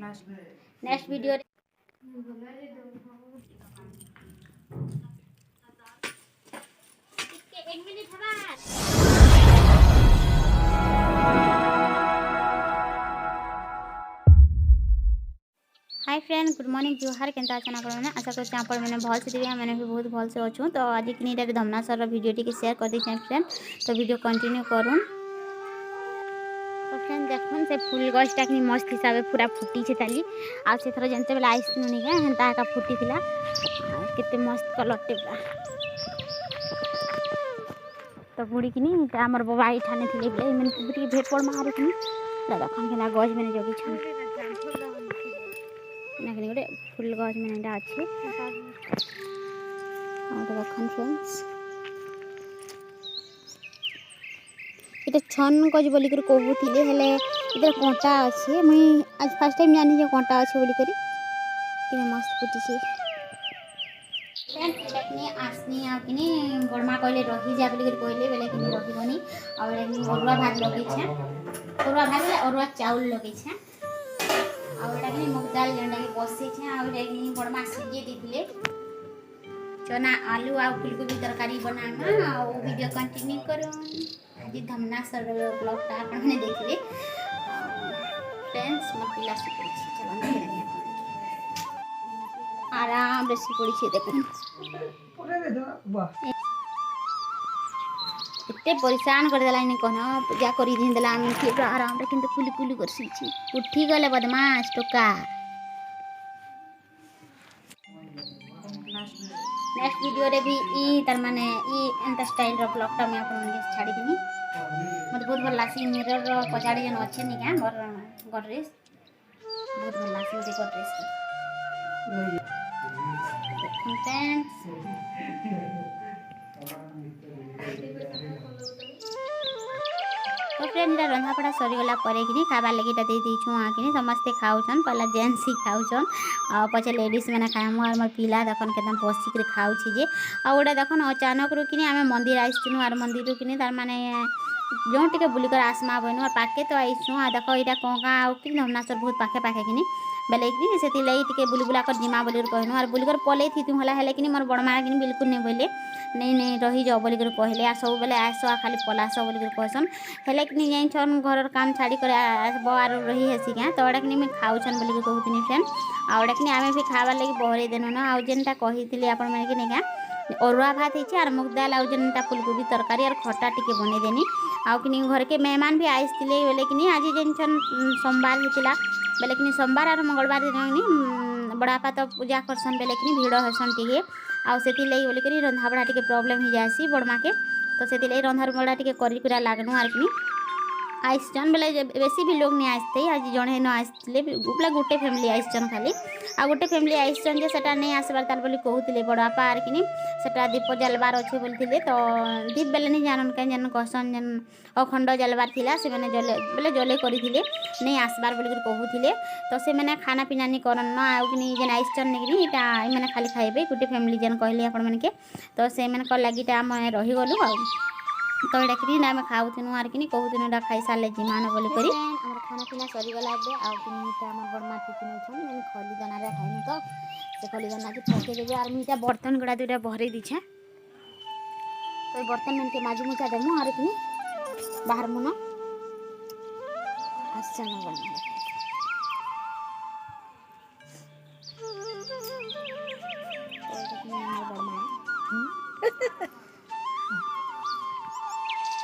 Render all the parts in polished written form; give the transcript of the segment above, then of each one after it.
Next video एक minute hi friend good morning जुहार केनता अच्छा आपने आशा करते हैं मैंने भल से देवी मैंने भी बहुत भल से अच्छू तो आज कि धमनासर वीडियो टी शेयर कर देखें फ्रेंड तो वीडियो कंटिन्यू करूँ तो फ्रेंड देखुन से फूल गछटा कि मस्त हिसाब से पूरा फुटी है ताली आज से थर जनते बेला आईसनु निका हेन्ता एका फुटी थिला केते मस्त कलरटे पूरा तो बुड़ी किनी आमर बाबा आई ठाने थिले बेले मन बुटी भेट पड़ मारे किनी देखन केना गज मैंने जगी छन नाकनी गोटे फुल गज मैंने अच्छे और देखन फ्रेंड्स इटा छन गज बोली कर कहूथिले हेले इधर कांटा अच्छे मुई आज फर्स्ट टाइम जानी जे कांटा अच्छे बोली करी कि मस्त फुटी छे फ्रेंड इटाकनी आसनी आ किनी बड़मा कहले रही जा बोली कर कहले बेले किनी रही बनी और एनी अरुआ भात लगे छे अरुआ भात अरुआ चावल लगे छे और एटाकनी मुग दाल जंडा के बसे छे और एनी बड़मा सिजे दिथिले चना आलू आ फूलगोभी तरकारी बनाना और वीडियो कंटिन्यू करो आज धमनासर ब्लॉग टा आपने देखले फ्रेंड्स मो पिला से पड़ी चलो देख आराम से सी पड़ी देखो इतने परेशान कर देला नहीं कहना पूजा करी दिन देला हम के आराम रे किंतु कुली कुली कर सी उठी गले बदमाश टोका नेक्स्ट वीडियो रे भी ई तार माने ई एंता स्टाइल रो ब्लॉग टा मैं आपन के छाड़ी दिनी मते बहुत भल लासी मिरर रो पछाड़ी जन अच्छे नि का मोर ड्रेस बहुत भल लासी देखो ड्रेस फ्रेंड्स तो फ्रेंड रंधा पड़ा सरी गला परे कि खाबार लगी दे दीछुँ आकिनी समस्ते खाऊन पहला जेंट्स ही खाऊन आ पचे लेडीज मैंने खाएमु और मोर पिला देखन केदम बसिक खाऊछि जे आ गोटे देखन अचानक रू कि आम मंदिर आइसुनु और मंदिर रू कि तार माने जो टिके बुलिकर आसमा बनु और पाके तो आइसु आ देख इटा कंका आ कि धमनासर बहुत पाखे पाखे कि बेले कि से लगे बुली बुला कर जिमा बोली कहनु और बुलिकर पलई थी तुम हला हेले कि मोर बड़मा कि बिल्कुल नहीं बोले नहीं नहीं रही जाओ बोलिकर कहले आ सब बेले आस खाली पलास बोलिकर कहसन हेले कि नहीं जाइन घर काम छाड़ी कर आसब आर रही हेसी क्या तो एटा कि मैं खाऊन बोलिकर कहूनी फ्रेंड आउटा कि आम भी खाबार लगी बहरे देनु ना आउ जेनटा कही आपण मैंने कि नहीं अरुआ भात होती और मुग दाल आउ जेनटा फूलगोभी तरकारी और खटा टिके बने देनी आउ कि घर के मेहमान भी आईते बोले कि आज जेन सोमवार होता बेले कि सोमवार और मंगलवार दिन बड़ापा तो पूजा करसन बेले कि भिड़ हेसन टे आउ से बोलिक रंधा बड़ा टे प्रोब्लेम हो जासी बड़मा के तो से रंधा बड़ा टे कर लागनु आर कि आइसन बेले बेसी भी लोग नहीं आसते आज जड़े न आसते बोले गोटे फैमिली आइसन खाली आ गोटे फैमिली आइसन जे सेटा नहीं आसबार तार बोली कहते बड़ापा आर कि सेटा दीप जलबार अच्छे बोलते तो दीप बेले नहीं जानन कहीं जन कहसन जन अखंड जलबार थिला से मैंने जले बोले जले करते नहीं आसबार बोलिक कहते तो से मैंने खाना पीना नहीं करन न आउ कि जेन आइसन नहीं कि मैंने खाली खाइबे गोटे फैमिली जेन कहले आपण मैंने तो से मैंने लगी आम रहीगलु आ तो ये कि आम खाऊनु आर कि कहून खाई सारे जिमान बोलिक खाना पीना सरीगला आम बड़मा टिफिन मैंने खली दाना खाइनु तो से खली दाना की पकईदेवी आर मुझे बर्तन गुड़ा दुटा बहरे दीछे तो बर्तन मैंने माजी मुचा देमु आर कि बाहर मुन आसान बना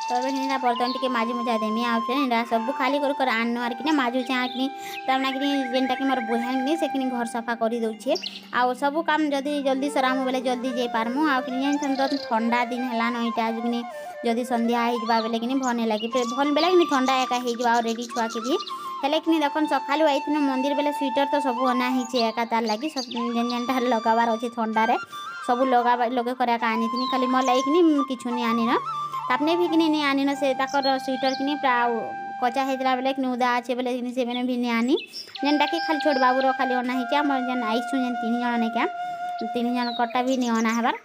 तो ये बर्तन टी माजी मुझा देमी आ फ्रेंड सब खाली कर आनु आर कि माजुचे आँकनी तमना कि जेनटा कि मोर बुढ़ानी से घर सफा कर दौचे आउ सब काम जदि जल्दी सरामु बेले जल्दी जाई पारमु आ कि ठंडा दिन है नईटा आज कि जदि संध्या हो बेले कि भल लगे भल बेले कि ठंडा एका हो रेडी छुआ के भी हेले कि देखन सकालू आई मंदिर बेले स्वेटर तो सब अना ही एका तार लगी जेन जेनटा लगाबार अच्छे ठंडारे सब लगे कर आनी खाली मोर लगे कि किछु नहीं आनी न तापने भी कि नहीं आनी न से स्वेटर कि प्राय कचा होता बेले कि उदा अच्छे बेले से मैंने भी नहीं आनी जेनटा कि खाली छोट बाबूर खाली अना ही मोर जेन आईसु जेन 3 जन नहीं क्या 3 जन कटा भी नहीं अना हबार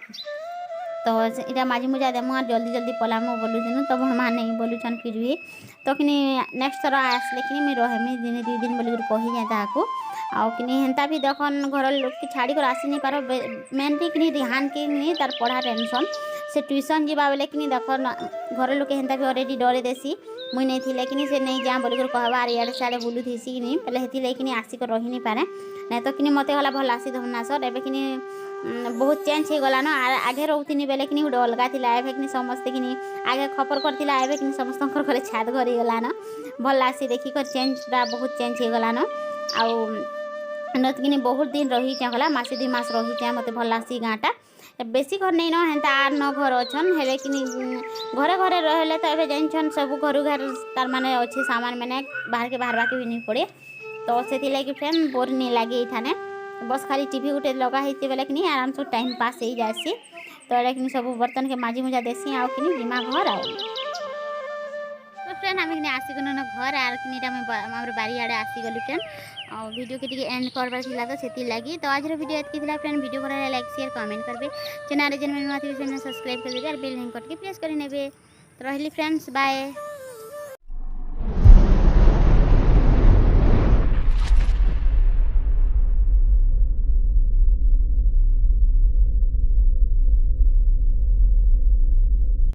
तो इटा माजी मुजा देमु और जल्दी जल्दी पलामु बोलुन तो भणमा नहीं बोलुन फिर भी तो कि नेक्स्ट थर आसले कि रही दिने 2 दिन बोलिक कही जाए ताकू आउ कि हेन्ता भी देखन घर लोक के छाड़ी कर आसी नहीं पार मेनली कि रिहान के तार पढ़ा टेंशन से ट्यूशन जीवा बेले कि देखन घर लोक हेन्ता भी अलरेडी डरे देसी मुई नहीं थिले कि से नहीं जा बोलिक कहबार इे सियाड़े बुलूथीसी कि पहले हेती आसिक रही नहीं पारे नहीं तो कि मत गला भल आसी धमनासर एवं कि बहुत चेंज हो गलान आगे रोनी बेले कि गोटे अलग थी एवं कि समस्ते कि आगे खपर करता एवं कि समस्त घर छाद घर गलान भल लासी देखिक चेंज पूरा बहुत चेंज हो गलान आउ कि बहुत दिन रही गला मसे 2 मास रही मत भल लासी गाँटा बेसी घर नहीं न हेन्ता 8-9 घर अच्छन हेले कि घरे घरे रहे तो ये जानछन सब घर घर तार माने अच्छे सामान मैंने बाहर के बाहर बाकी भी नहीं पड़े तो से लगे फ्रेंड बोर नहीं लगे ये बस खाली टीवी गोटे लगा होती बेले कि आराम से टाइम पास हो जासी तो ये कि सब बर्तन के माजी मुजा देसी आउ कि जिमा घर आ तो फ्रेंड आम कि आसिगन न घर आर कि आम बारी आड़े आसीगलु फ्रेंड और वीडियो के एंड करबार थिला तो से लगी तो आज वीडियो एतकी थिला फ्रेंड वीडियो भल लाइक शेयर कमेंट करबे चैनल जेन नुआ थे सब्सक्राइब कर देबे और बेल आइकन के प्रेस कर नेबे तो रही फ्रेंड्स बाय।